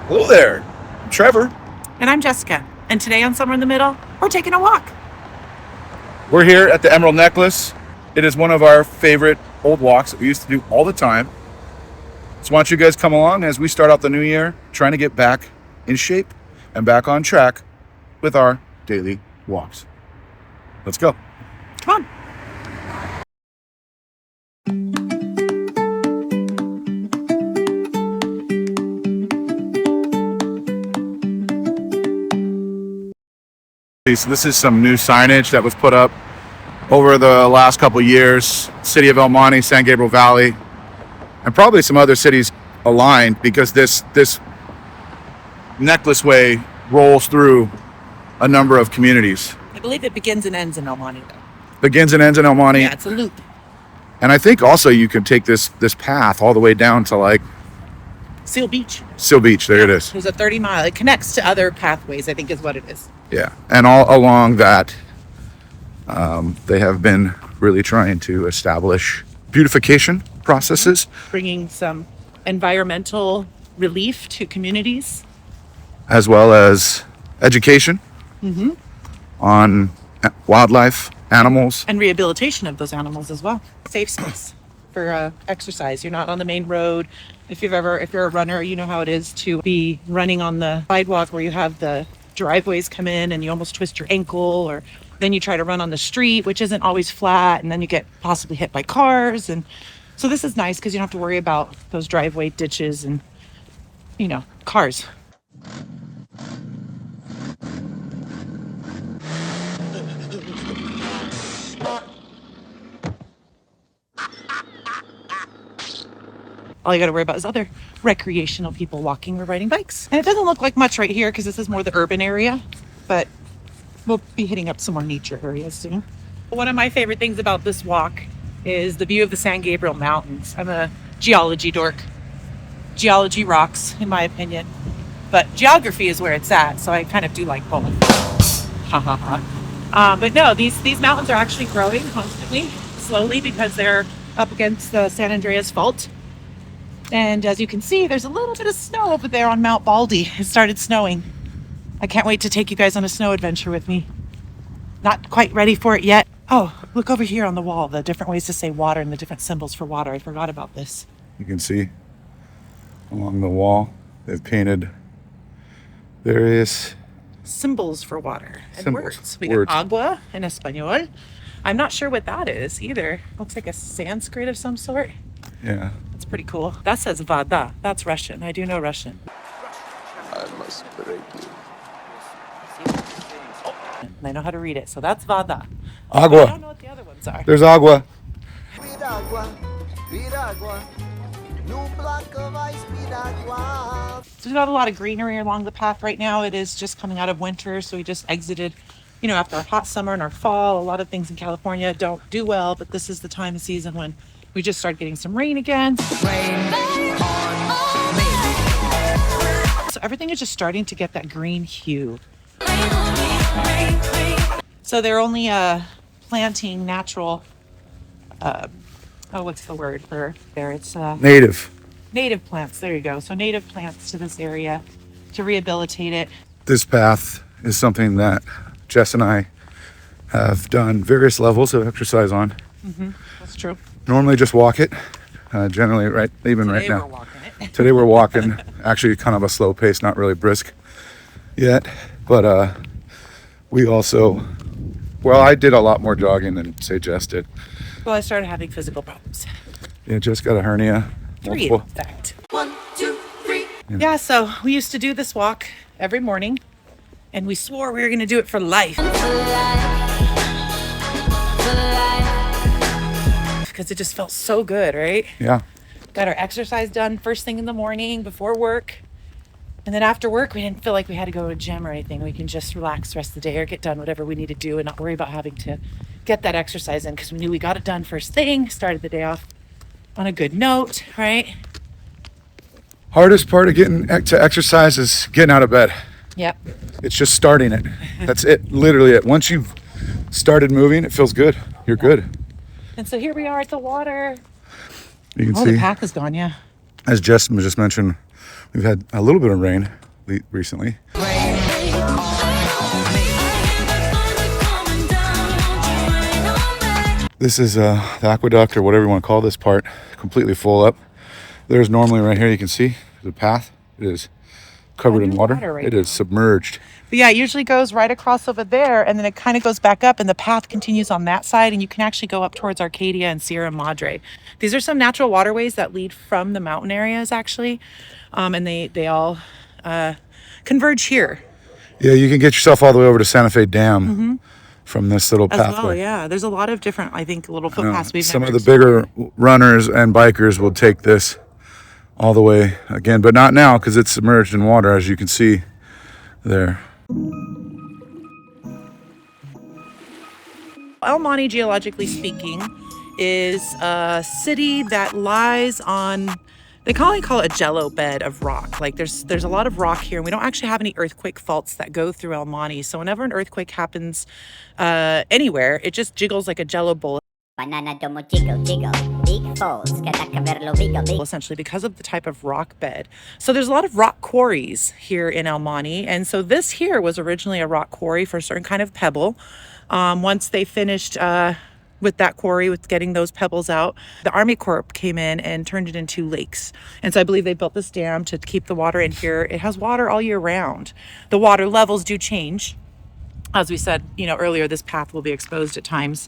Hello there. I'm Trevor. And I'm Jessica. And today on Somewhere in the Middle, we're taking a walk. We're here at the Emerald Necklace. It is one of our favorite old walks that we used to do all the time. So why don't you guys come along as we start out the new year trying to get back in shape and back on track with our daily walks. Let's go. Come on. So this is some new signage that was put up over the last couple of years. City of El Monte, San Gabriel Valley, and probably some other cities aligned because this necklace way rolls through a number of communities. I believe it begins and ends in El Monte. Begins and ends in El Monte. Yeah, it's a loop. And I think also you can take this path all the way down to like Seal Beach. Seal Beach. There it is. There's a 30-mile. It connects to other pathways, I think is what it is. Yeah. And all along that, they have been really trying to establish beautification processes. Bringing some environmental relief to communities. As well as education on wildlife, animals. And rehabilitation of those animals as well. Safe space for exercise. You're not on the main road. If you're a runner, you know how it is to be running on the sidewalk where you have the driveways come in and you almost twist your ankle, or then you try to run on the street, which isn't always flat, and then you get possibly hit by cars. And so this is nice because you don't have to worry about those driveway ditches and, cars. All you got to worry about is other recreational people walking or riding bikes. And it doesn't look like much right here because this is more the urban area, but we'll be hitting up some more nature areas soon. One of my favorite things about this walk is the view of the San Gabriel Mountains. I'm a geology dork. Geology rocks, in my opinion. But geography is where it's at, so I kind of do like both. Ha ha ha. But no, these mountains are actually growing constantly, slowly, because they're up against the San Andreas Fault. And as you can see, there's a little bit of snow over there on Mount Baldy. It started snowing. I can't wait to take you guys on a snow adventure with me. Not quite ready for it yet. Oh, look over here on the wall, the different ways to say water and the different symbols for water. I forgot about this. You can see along the wall, they've painted various symbols for water and symbols. Words. We got agua in Espanol. I'm not sure what that is either. Looks like a Sanskrit of some sort. Yeah. That's pretty cool. That says vada. That's Russian. I do know Russian. I must break you. And I know how to read it. So that's vada. Agua. I don't know what the other ones are. There's agua. There's not a lot of greenery along the path right now. It is just coming out of winter. So we just exited, after our hot summer and our fall. A lot of things in California don't do well, but this is the time of season when we just start getting some rain again. So everything is just starting to get that green hue. So they're only planting natural, what's the word for there? It's Native plants. There you go. So native plants to this area to rehabilitate it. This path is something that Jess and I have done various levels of exercise on. That's true. Normally just walk it. Generally, even Today right now. We're walking it. Today we're walking, actually kind of a slow pace, not really brisk yet. But we also, I did a lot more jogging than, say, Jess did. Well, I started having physical problems. Yeah, Jess got a hernia. 3, in fact. 1, 2, 3. Yeah, so we used to do this walk every morning, and we swore we were going to do it for life. Because it just felt so good, right? Yeah. Got our exercise done first thing in the morning before work. And then after work, we didn't feel like we had to go to a gym or anything. We can just relax the rest of the day or get done whatever we need to do and not worry about having to get that exercise in because we knew we got it done first thing, started the day off on a good note, right? Hardest part of getting to exercise is getting out of bed. Yep. It's just starting it. That's it. Literally it. Once you've started moving, it feels good. You're good. And so here we are at the water. You can Oh, see, the path is gone, yeah. as Jess just mentioned, We've had a little bit of rain recently. This is the aqueduct, or whatever you want to call this part, completely full up. There's normally right here, you can see the path. It is covered in water. It is submerged. But yeah, it usually goes right across over there, and then it kind of goes back up, and the path continues on that side, and you can actually go up towards Arcadia and Sierra Madre. These are some natural waterways that lead from the mountain areas, actually, and they all converge here. Yeah, you can get yourself all the way over to Santa Fe Dam from this little As pathway. well, yeah. There's a lot of different, I think, little footpaths we've Some never of the bigger runners and bikers will take this all the way again, but not now because it's submerged in water, as you can see there. El Monte, geologically speaking, is a city that lies on, they call it a jello bed of rock. Like there's a lot of rock here, and we don't actually have any earthquake faults that go through El Monte. So whenever an earthquake happens anywhere, it just jiggles like a jello bowl. Banana domo jiggle jiggle, big falls, verlo big. Essentially because of the type of rock bed. So there's a lot of rock quarries here in El Monte, and so this here was originally a rock quarry for a certain kind of pebble. Once they finished with that quarry, with getting those pebbles out, the Army Corps came in and turned it into lakes. And so I believe they built this dam to keep the water in here. It has water all year round. The water levels do change. As we said, earlier, this path will be exposed at times.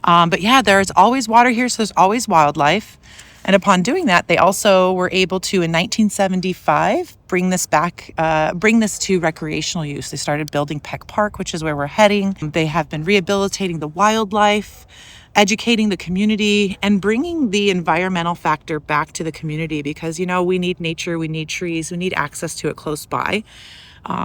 But yeah, there's always water here, so there's always wildlife. And upon doing that, they also were able to, in 1975, bring this to recreational use. They started building Peck Park, which is where we're heading. They have been rehabilitating the wildlife, educating the community, and bringing the environmental factor back to the community because, we need nature, we need trees, we need access to it close by.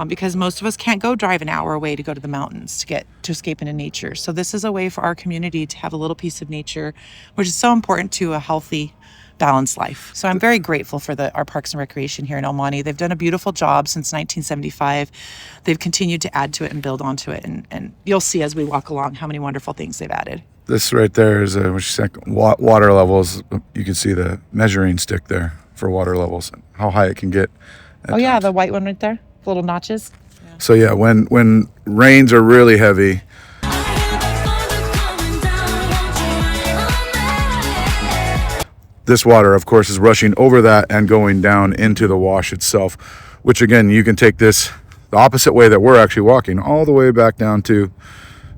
Because most of us can't go drive an hour away to go to the mountains to escape into nature. So this is a way for our community to have a little piece of nature, which is so important to a healthy, balanced life. So I'm very grateful for our Parks and Recreation here in El Monte. They've done a beautiful job since 1975. They've continued to add to it and build onto it. And you'll see as we walk along how many wonderful things they've added. This right there is water levels. You can see the measuring stick there for water levels, how high it can get. Oh yeah, the white one right there. Little notches. Yeah. So yeah, when rains are really heavy, this water, of course, is rushing over that and going down into the wash itself, which again, you can take this the opposite way that we're actually walking, all the way back down to,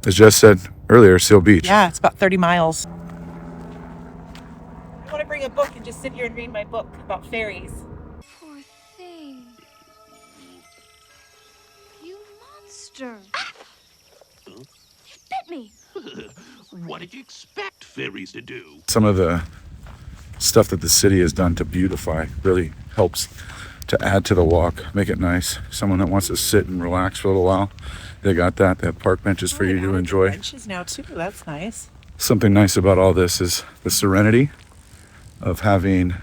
as Jess said earlier, Seal Beach. Yeah, it's about 30 miles. I want to bring a book and just sit here and read my book about ferries. Poor thing. You monster. It bit me. What did you expect fairies to do? Some of the stuff that the city has done to beautify really helps to add to the walk, make it nice. Someone that wants to sit and relax for a little while, they got that. They have park benches for you to enjoy. Benches now too. That's nice. Something nice about all this is the serenity of having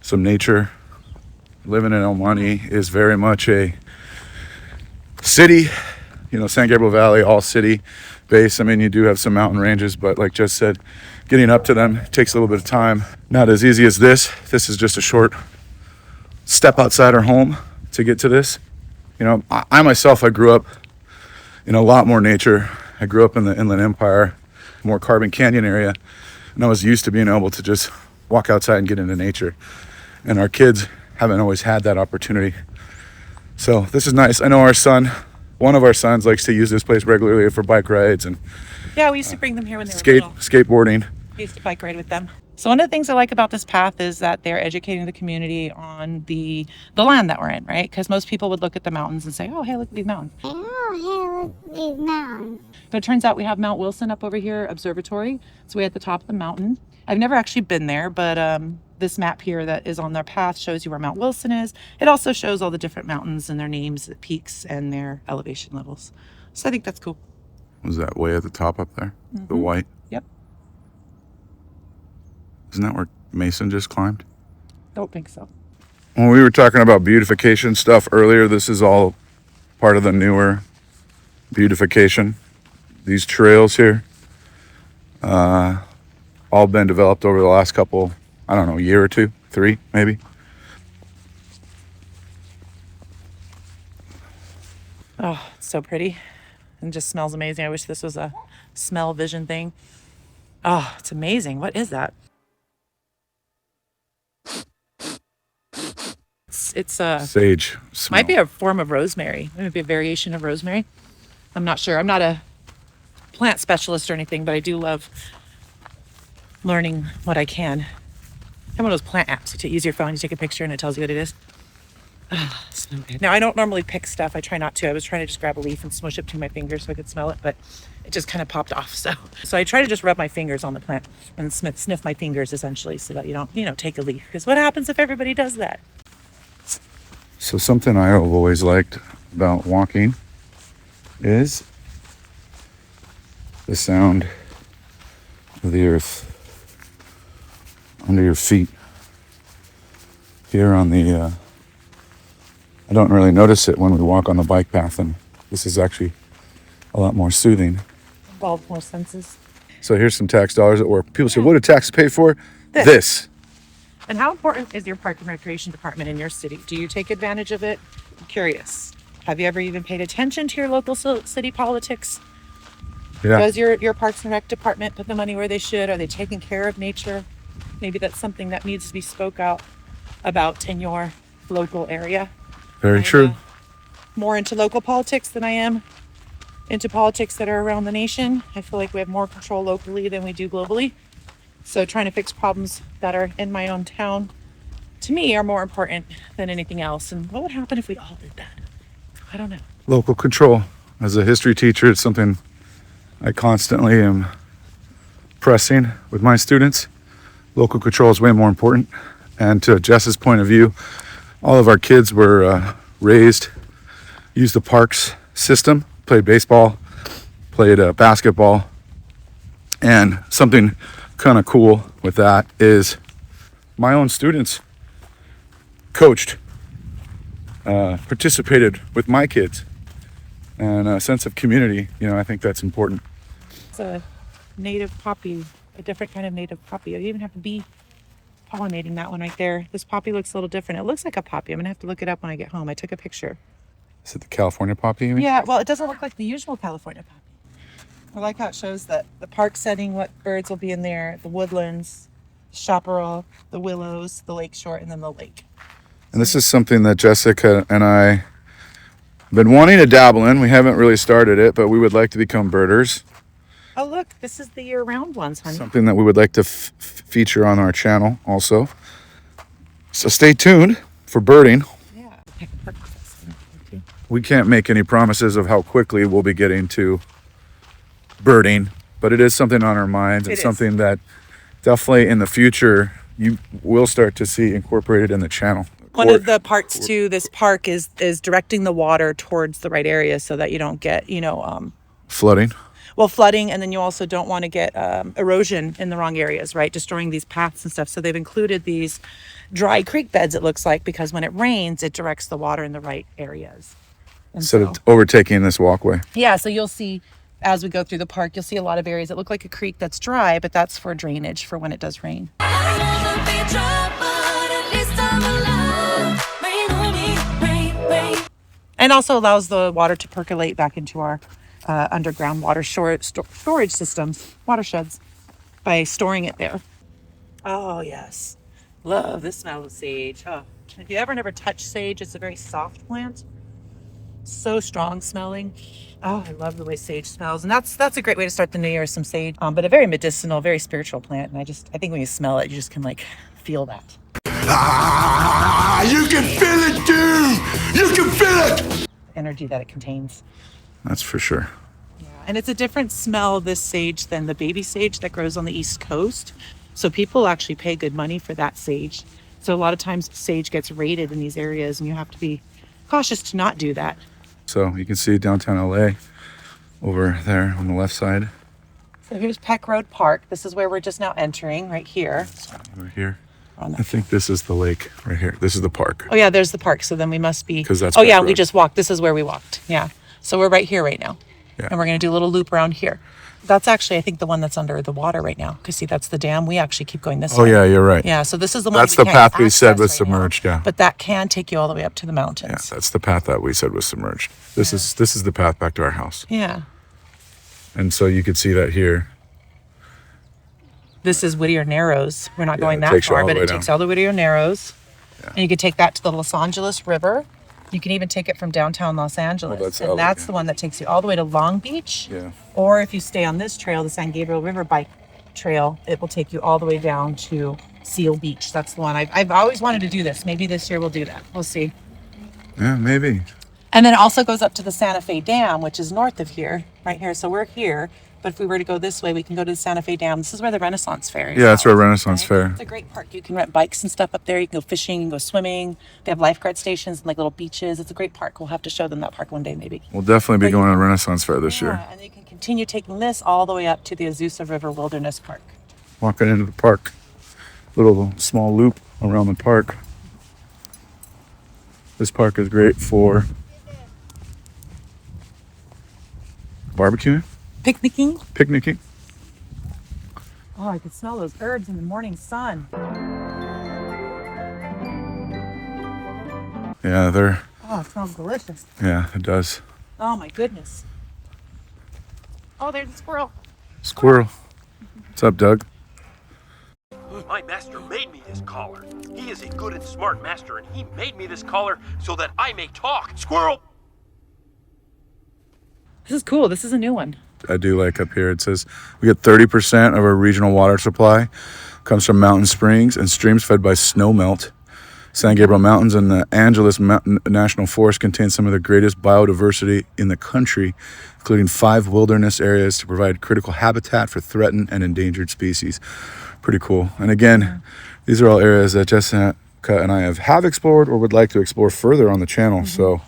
some nature. Living in El Monte is very much a city, San Gabriel Valley, all city base. I mean, you do have some mountain ranges, but like Jess said, getting up to them takes a little bit of time. Not as easy as this. This is just a short step outside our home to get to this. I myself, I grew up in a lot more nature. I grew up in the Inland Empire, more Carbon Canyon area, and I was used to being able to just walk outside and get into nature. And our kids haven't always had that opportunity. So this is nice. I know one of our sons likes to use this place regularly for bike rides and yeah, we used to bring them here when they were little. Skateboarding. We used to bike ride with them. So one of the things I like about this path is that they're educating the community on the land that we're in, right? Because most people would look at the mountains and say, oh, hey, look at these mountains. Oh, hey, look at these mountains. But it turns out we have Mount Wilson up over here, observatory. It's way at the top of the mountain. I've never actually been there, but this map here that is on their path shows you where Mount Wilson is. It also shows all the different mountains and their names, peaks, and their elevation levels. So I think that's cool. Was that way at the top up there? Mm-hmm. The white? Yep. Isn't that where Mason just climbed? Don't think so. When we were talking about beautification stuff earlier, this is all part of the newer beautification. These trails here, all been developed over the last couple, year or two, 3 maybe. Oh, it's so pretty. And just smells amazing. I wish this was a smell vision thing. Oh, it's amazing. What is that? It's Sage smell. might be a form of rosemary. It might be a variation of rosemary. I'm not sure. I'm not a plant specialist or anything, but I do love learning what I can. I have one of those plant apps. You use your phone, you take a picture, and it tells you what it is. Ah, so good. Now, I don't normally pick stuff. I try not to. I was trying to just grab a leaf and smush it between my fingers so I could smell it, but it just kind of popped off. So I try to just rub my fingers on the plant and sniff my fingers, essentially, so that you don't, take a leaf. Because what happens if everybody does that? So something I have always liked about walking is the sound of the earth under your feet. Here on the, I don't really notice it when we walk on the bike path, and this is actually a lot more soothing. Involve more senses. So here's some tax dollars at work. People say, what do taxes pay for? This. And how important is your park and recreation department in your city? Do you take advantage of it? I'm curious. Have you ever even paid attention to your local city politics? Yeah. Does your parks and rec department put the money where they should? Are they taking care of nature? Maybe that's something that needs to be spoke out about in your local area. Very true. More into local politics than I am into politics that are around the nation. I feel like we have more control locally than we do globally. So trying to fix problems that are in my own town, to me, are more important than anything else. And what would happen if we all did that? I don't know. Local control. As a history teacher, it's something I constantly am pressing with my students. Local control is way more important. And to Jess's point of view, all of our kids were raised, used the parks system, played baseball, played basketball. And something kind of cool with that is my own students coached, participated with my kids, and a sense of community. I think that's important. It's a native poppy, a different kind of native poppy. You even have to be pollinating that one right there. This poppy looks a little different. It looks like a poppy. I'm gonna have to look it up when I get home. I took a picture. Is it the California poppy, you mean? Yeah, well, it doesn't look like the usual California poppy. I like how it shows that the park setting, what birds will be in there, the woodlands, chaparral, the willows, the lake shore, and then the lake. And this is something that Jessica and I have been wanting to dabble in. We haven't really started it, but we would like to become birders. Oh, look, this is the year-round ones, honey. Something that we would like to feature on our channel also. So stay tuned for birding. Yeah. We can't make any promises of how quickly we'll be getting to birding, but it is something on our minds. It's something that definitely in the future you will start to see incorporated in the channel. One of the parts to this park is directing the water towards the right area so that you don't get, Flooding. well, flooding, and then you also don't want to get erosion in the wrong areas, right? Destroying these paths and stuff. So they've included these dry creek beds, it looks like, because when it rains, it directs the water in the right areas. Instead of overtaking this walkway. Yeah, so you'll see as we go through the park, you'll see a lot of areas that look like a creek that's dry, but that's for drainage for when it does rain. And also allows the water to percolate back into our underground water storage systems, watersheds, by storing it there. Oh, yes. Love the smell of sage. Oh, if you ever never touched sage, it's a very soft plant. So strong smelling. Oh, I love the way sage smells. And that's a great way to start the new year, some sage. But a very medicinal, very spiritual plant. And I think when you smell it, you just can feel that. You can feel it, dude! You can feel it! Energy that it contains. That's for sure. Yeah. And it's a different smell, this sage, than the baby sage that grows on the East Coast. So people actually pay good money for that sage. So a lot of times sage gets raided in these areas and you have to be cautious to not do that. So you can see downtown LA over there on the left side. So here's Peck Road Park. This is where we're just now entering, right here. Over here. I think this is the lake right here. This is the park. Oh yeah, there's the park. So then we must be. Because that's. Oh yeah, Road. we just walked. This is where we walked. Yeah. So we're right here right now. Yeah. And we're gonna do a little loop around here. That's actually, I think, the one that's under the water right now. Because see, that's the dam. We actually keep going this Oh, way. yeah, you're right. Yeah, so this is the one That's we the can't path we said was access right now. submerged, yeah. But that can take you all the way up to the Yeah, mountains. that's the path that we said was submerged. This is the path back to our house. Yeah. And so you could see that here. This is Whittier Narrows. We're not going it that takes you far, all the but way it down. takes all the Whittier Narrows. And you could take that to the Los Angeles River. You can even take it from downtown Los Angeles. that's and LA, that's yeah. the one that takes you all the way to Long Beach. Yeah. Or if you stay on this trail, the San Gabriel River bike trail, it will take you all the way down to Seal Beach. That's the one. I've always wanted to do this. Maybe this year we'll do that. We'll see. Yeah, maybe. And then it also goes up to the Santa Fe Dam, which is north of here, right here. So we're here. But if we were to go this way, we can go to the Santa Fe Dam. This is where the Renaissance Fair is. Yeah, that's where held, Renaissance Fair. It's a great park. You can rent bikes and stuff up there. You can go fishing, you can go swimming. They have lifeguard stations and like little beaches. It's a great park. We'll have to show them that park one day, maybe. We'll definitely be going to Renaissance Fair this year. Yeah, and you can continue taking this all the way up to the Azusa River Wilderness Park. Walking into the park. Little small loop around the park. This park is great for barbecuing, Picnicking. picnicking. Oh, I could smell those herbs in the morning sun. Yeah, Oh, it smells delicious. yeah, it does. Oh my goodness. Oh, there's a squirrel. Squirrel. What's up, Doug? My master made me this collar. He is a good and smart master, and he made me this collar so that I may talk. Squirrel! This is cool. This is a new one. I do like up here. It says we get 30% of our regional water supply comes from mountain springs and streams fed by snow melt. San Gabriel Mountains and the Angeles National Forest contain some of the greatest biodiversity in the country, including 5 wilderness areas to provide critical habitat for threatened and endangered species. Pretty cool. And again, these are all areas that Jessica and I have explored or would like to explore further on the channel. So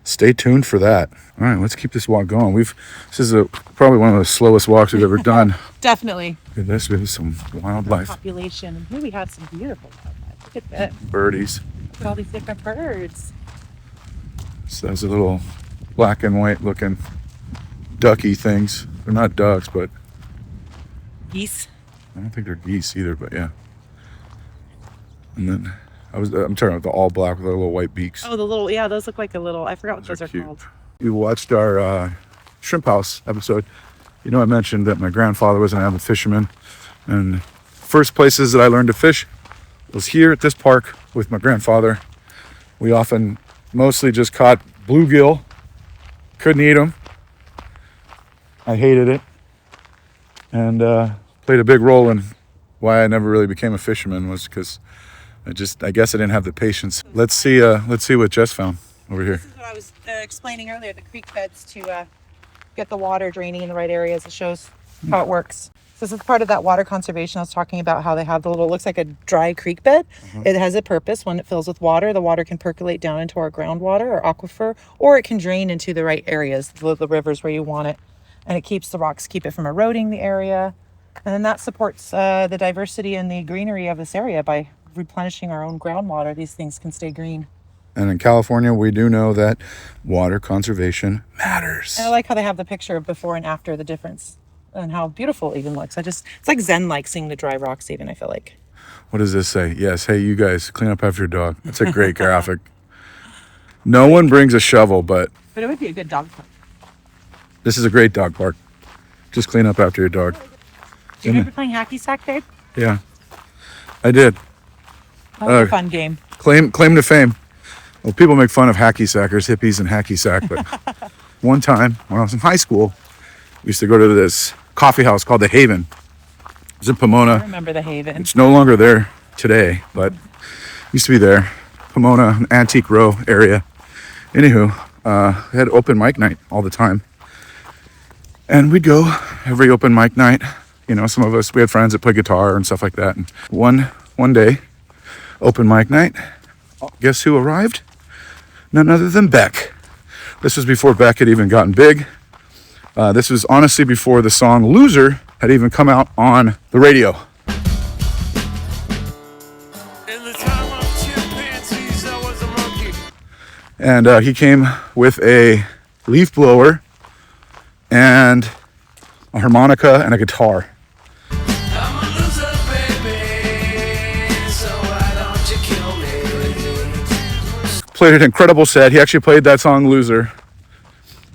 stay tuned for that. All right, let's keep this walk going. This is probably one of the slowest walks we've ever done. Definitely. Look at this. We have some wildlife. Population. And here we have some beautiful wildlife. Look at that. Birdies. Look at all these different birds. So there's a little black and white looking ducky things. They're not ducks, but Geese. I don't think they're geese either, but yeah. And then I'm talking about the all black with the little white beaks. Oh, the little, yeah, those look like a little, I forgot what those are cute. called. You watched our shrimp house episode. You know, I mentioned that my grandfather was an avid fisherman, and first places that I learned to fish was here at this park with my grandfather. We mostly just caught bluegill. Couldn't eat them. I hated it, and played a big role in why I never really became a fisherman, was because I guess I didn't have the patience. Let's see what Jess found over here. This is what I was explaining earlier, the creek beds to get the water draining in the right areas. It shows how it works. So this is part of that water conservation I was talking about, how they have the little, looks like a dry creek bed. It has a purpose. When it fills with water, the water can percolate down into our groundwater or aquifer, or it can drain into the right areas, the rivers where you want it. And it keeps the rocks, keep it from eroding the area. And then that supports the diversity and the greenery of this area by replenishing our own groundwater. These things can stay green. And in California, we do know that water conservation matters. And I like how they have the picture of before and after, the difference, and how beautiful it even looks. It's like Zen-like seeing the dry rocks even, I feel like. What does this say? Yes, hey, you guys, clean up after your dog. That's a great graphic. No one brings a shovel, but But it would be a good dog park. this is a great dog park. Just clean up after your dog. Do you remember playing hacky sack, babe? Yeah, I did. That was a fun game. Claim to fame. Well, people make fun of hacky sackers, hippies, and hacky sack, but one time when I was in high school, we used to go to this coffee house called The Haven. It was in I Pomona. remember the Haven. It's no longer there today, but used to be there. Pomona, an Antique Row area. Anywho, we had open mic night all the time. And we'd go every open mic night. You know, some of us, we had friends that played guitar and stuff like that. And one day, open mic night, guess who arrived? None other than Beck. This was before Beck had even gotten big. This was honestly before the song Loser had even come out on the radio. In the time of chimpanzees, I was a monkey. And he came with a leaf blower and a harmonica, and a guitar. Played an incredible set. He actually played that song "Loser,"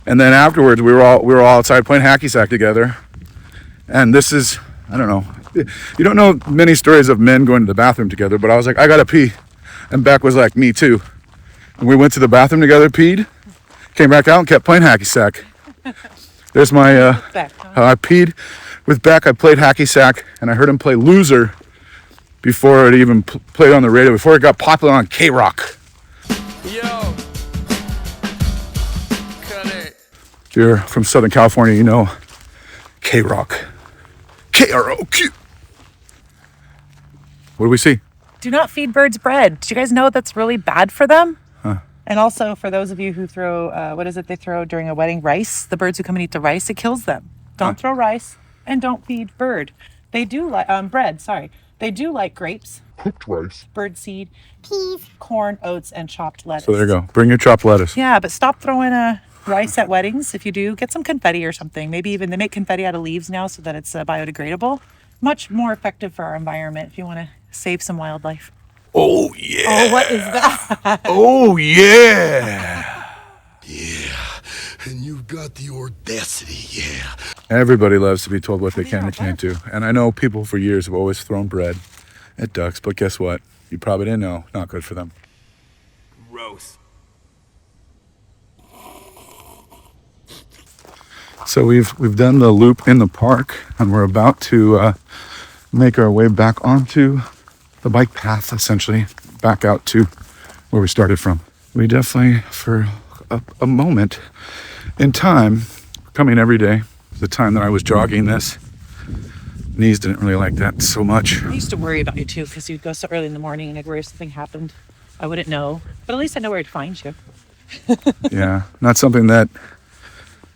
and then afterwards we were all outside playing hacky sack together. And this is, I don't know, you don't know many stories of men going to the bathroom together, but I was like, I gotta pee, and Beck was like, me too. And we went to the bathroom together, peed, came back out, and kept playing hacky sack. There's my how I peed with Beck. I played hacky sack, and I heard him play "Loser" before it even played on the radio, before it got popular on K-Rock. Yo, cut it. If you're from Southern California, you know K-Rock. K-R-O-Q. What do we see? Do not feed birds bread. Do you guys know that's really bad for them? Huh. And also for those of you who throw, what is it they throw during a wedding? Rice. The birds who come and eat the rice, it kills them. Don't throw rice and don't feed bird. They do like, bread, sorry. They do like grapes. Cooked rice. Bird seed, peas, corn, oats, and chopped lettuce. So there you go. Bring your chopped lettuce. Yeah, but stop throwing rice at weddings. If you do, get some confetti or something. Maybe even they make confetti out of leaves now so that it's biodegradable. Much more effective for our environment if you want to save some wildlife. Oh, yeah. Oh, what is that? Oh, yeah. Yeah. And you've got the audacity, yeah. Everybody loves to be told what they can and can't do. And I know people for years have always thrown bread at ducks, but guess what? You probably didn't know. Not good for them. Gross. So we've done the loop in the park, and we're about to make our way back onto the bike path, essentially, back out to where we started from. We definitely, for a moment in time, coming every day, the time that I was jogging this, knees didn't really like that so much. I used to worry about you too because you'd go so early in the morning and I'd worry if something happened. I wouldn't know, but at least I know where to find you. Yeah, not something that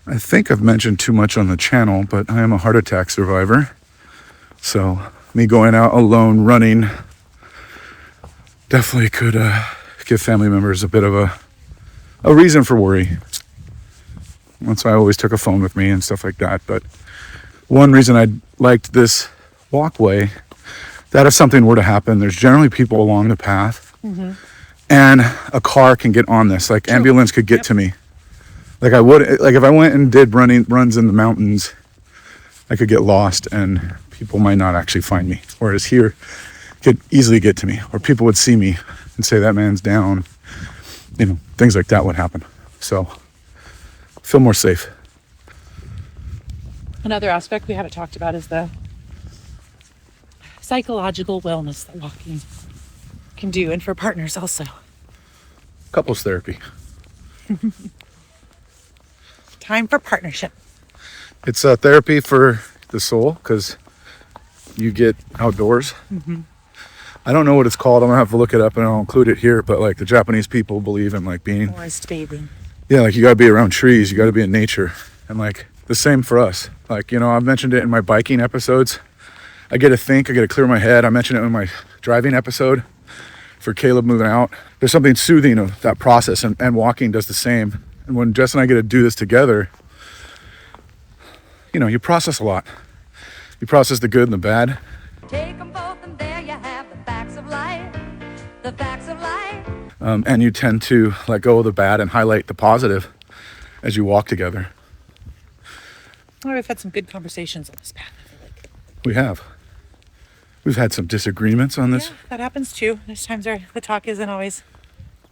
I think I've mentioned too much on the channel, but I am a heart attack survivor. So me going out alone running definitely could give family members a bit of a reason for worry. That's why I always took a phone with me and stuff like that. But one reason I liked this walkway, that if something were to happen, there's generally people along the path, and a car can get on this. Like ambulance could get to me. Like I would, like if I went and did runs in the mountains, I could get lost and people might not actually find me. Whereas here, could easily get to me, or people would see me and say that man's down. You know, things like that would happen. So feel more safe. Another aspect we haven't talked about is the psychological wellness that walking can do, and for partners also. Couples therapy. Time for partnership. It's therapy for the soul because you get outdoors. I don't know what it's called. I'm gonna have to look it up and I'll include it here. But like the Japanese people believe in like being Forest bathing. Yeah, like you gotta be around trees, you gotta be in nature. And like the same for us. Like, you know, I've mentioned it in my biking episodes. I get to think, I get to clear my head. I mentioned it in my driving episode for Caleb moving out. There's something soothing of that process, and walking does the same. And when Jess and I get to do this together, you know, you process a lot. You process the good and the bad. Take them both, and there you have the facts of life. The facts of life. And you tend to let go of the bad and highlight the positive as you walk together. Oh, we've had some good conversations on this path, I feel like. We have. We've had some disagreements on this. Yeah, that happens too. There's times where the talk isn't always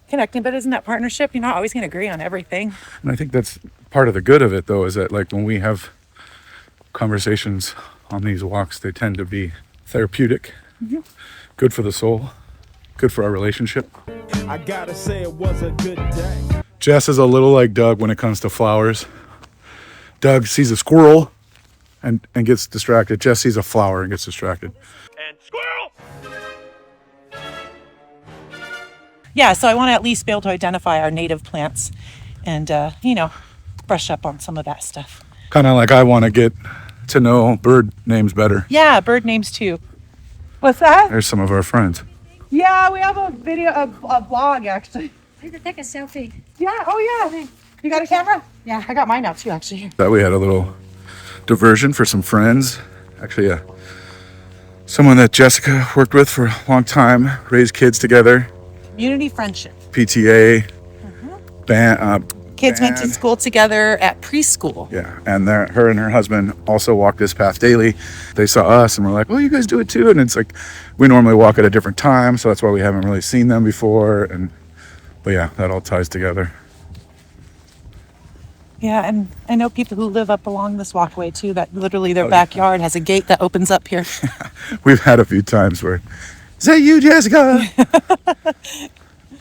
connecting, but isn't that partnership? You're not always going to agree on everything. And I think that's part of the good of it, though, is that like when we have conversations on these walks, they tend to be therapeutic, good for the soul, good for our relationship. I gotta say it was a good day. Jess is a little like Doug when it comes to flowers. Doug sees a squirrel and gets distracted. Jess sees a flower and gets distracted. And squirrel! Yeah, so I want to at least be able to identify our native plants and, you know, brush up on some of that stuff. Kind of like I want to get to know bird names better. Yeah, bird names too. What's that? There's some of our friends. Yeah, we have a video, a vlog actually. I could take a selfie. Yeah, oh yeah. You got a camera? Yeah, I got mine out too actually. That we had a little diversion for some friends. Actually, someone that Jessica worked with for a long time, raised kids together. Community friendship. PTA, band. Kids went to school together at preschool. Yeah, and her and her husband also walk this path daily. They saw us and were like, well, you guys do it too. And it's like, we normally walk at a different time, so that's why we haven't really seen them before. But yeah, that all ties together. Yeah, and I know people who live up along this walkway too, that literally their backyard has a gate that opens up here. We've had a few times where, is that you, Jessica?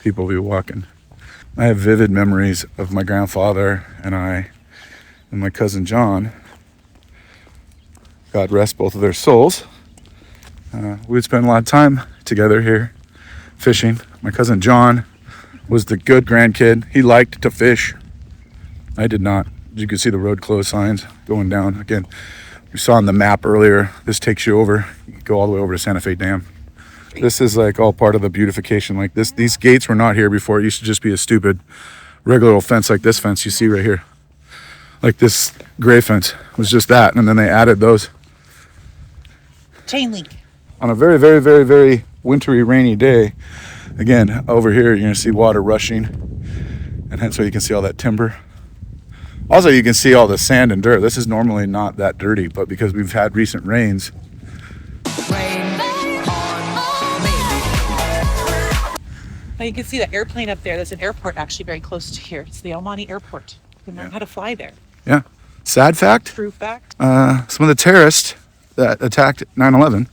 People be walking. I have vivid memories of my grandfather and I and my cousin John. God rest both of their souls. We would spend a lot of time together here fishing. My cousin John was the good grandkid. He liked to fish. I did not. You can see the road closed signs going down. Again, you saw on the map earlier, this takes you over. You go all the way over to Santa Fe Dam. This is like all part of the beautification. Like this, these gates were not here before. It used to just be a stupid regular old fence like this fence you see right here. Like this gray fence was just that. And then they added those. Chain link. On a very, very, very, very wintry, rainy day, again, over here, you're gonna see water rushing. And hence why you can see all that timber. Also, you can see all the sand and dirt. This is normally not that dirty, but because we've had recent rains. Now you can see the airplane up there. There's an airport actually very close to here. It's the El Monte Airport. You can learn how to fly there. Yeah. Sad fact. True fact. Some of the terrorists that attacked 9/11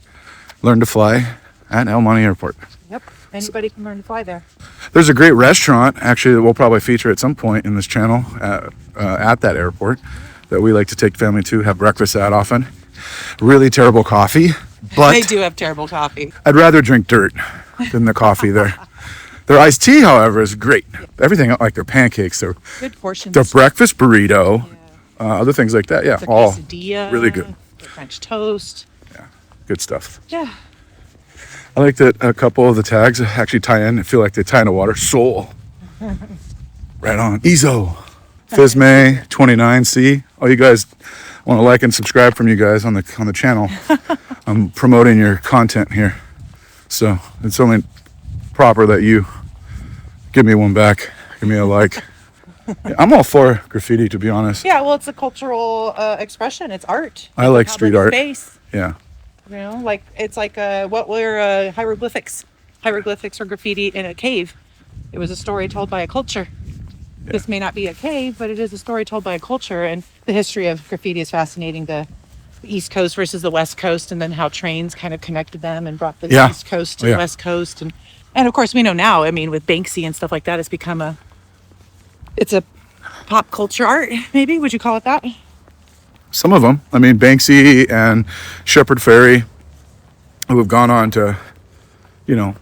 learned to fly at El Monte Airport. Yep. Anybody can learn to fly there. There's a great restaurant, actually, that we'll probably feature at some point in this channel at that airport that we like to take family to, have breakfast at often. Really terrible coffee, but They do have terrible coffee. I'd rather drink dirt than the coffee there. Their iced tea, however, is great. Everything, like their pancakes, their Good portions. breakfast burrito, other things like that. Yeah, The all quesadilla, really good. The French toast. Good stuff. Yeah. I like that a couple of the tags actually tie in. I feel like they tie into water. Soul. Right on. Ezo. Fisme 29C. Oh, you guys want to like and subscribe from you guys on the channel. I'm promoting your content here. So it's only proper that you give me one back. Give me a like. Yeah, I'm all for graffiti, to be honest. Yeah, well, it's a cultural expression. It's art. I like Public street art. Space. Yeah. You know, like it's like what were hieroglyphics? Hieroglyphics or graffiti in a cave. It was a story told by a culture. Yeah. This may not be a cave, but it is a story told by a culture. And the history of graffiti is fascinating. The East Coast versus the West Coast, and then how trains kind of connected them and brought the East Coast to the West Coast. And of course, we know now. I mean, with Banksy and stuff like that, it's become it's a pop culture art. Maybe would you call it that? Some of them. I mean, Banksy and Shepard Fairey, who have gone on to,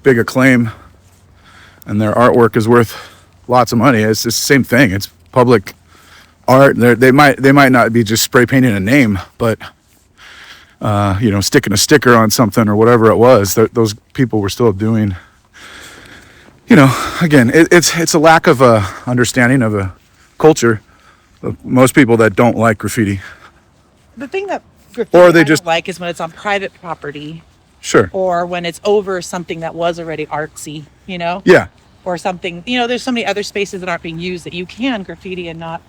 big acclaim, and their artwork is worth lots of money. It's just the same thing. It's public art. They might not be just spray painting a name, but sticking a sticker on something or whatever it was. Those people were still doing. Again, it's a lack of understanding of a culture of most people that don't like graffiti. The thing that graffiti I don't like is when it's on private property. Sure. Or when it's over something that was already artsy, Yeah. Or something, there's so many other spaces that aren't being used that you can graffiti and not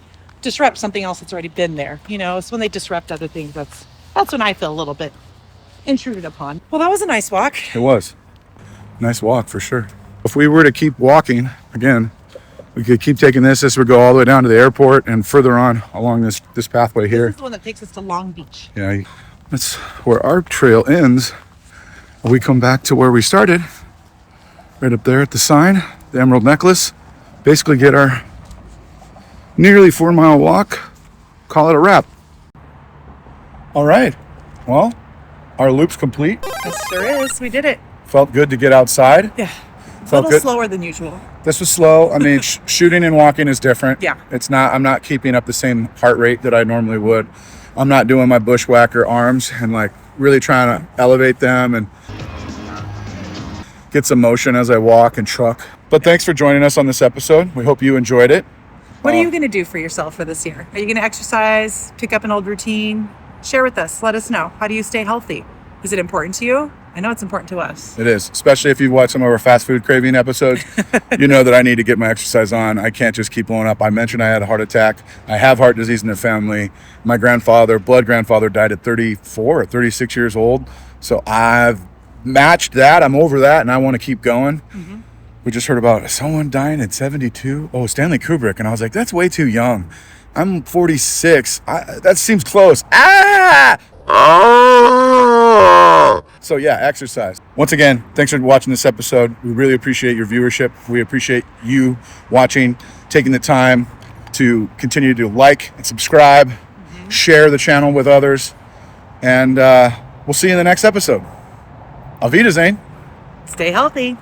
disrupt something else that's already been there. It's when they disrupt other things that's when I feel a little bit intruded upon. Well, that was a nice walk. It was. Nice walk for sure. If we were to keep walking, again, we could keep taking this. This would go all the way down to the airport and further on along this pathway here. This is the one that takes us to Long Beach. Yeah, that's where our trail ends. We come back to where we started, right up there at the sign, the Emerald Necklace. Basically get our nearly 4-mile walk, call it a wrap. All right, well, our loop's complete. Yes, sure is. We did it. Felt good to get outside. Yeah. A Felt little good. slower than usual. This was slow. I mean, shooting and walking is different. Yeah. I'm not keeping up the same heart rate that I normally would. I'm not doing my bushwhacker arms and really trying to elevate them and get some motion as I walk and truck. But thanks for joining us on this episode. We hope you enjoyed it. What are you going to do for yourself for this year? Are you going to exercise, pick up an old routine? Share with us. Let us know. How do you stay healthy? Is it important to you? I know it's important to us. It is, especially if you've watched some of our fast food craving episodes. You know that I need to get my exercise on. I can't just keep blowing up. I mentioned I had a heart attack. I have heart disease in the family. My blood grandfather died at 34 or 36 years old. So I've matched that. I'm over that, and I want to keep going. We just heard about someone dying at 72. Oh, Stanley Kubrick. And I was like, that's way too young. I'm 46. That seems close. So yeah, exercise. Once again, thanks for watching this episode. We really appreciate your viewership. We appreciate you watching, taking the time to continue to like and subscribe, share the channel with others, and we'll see you in the next episode. Auf Wiedersehen. Stay healthy.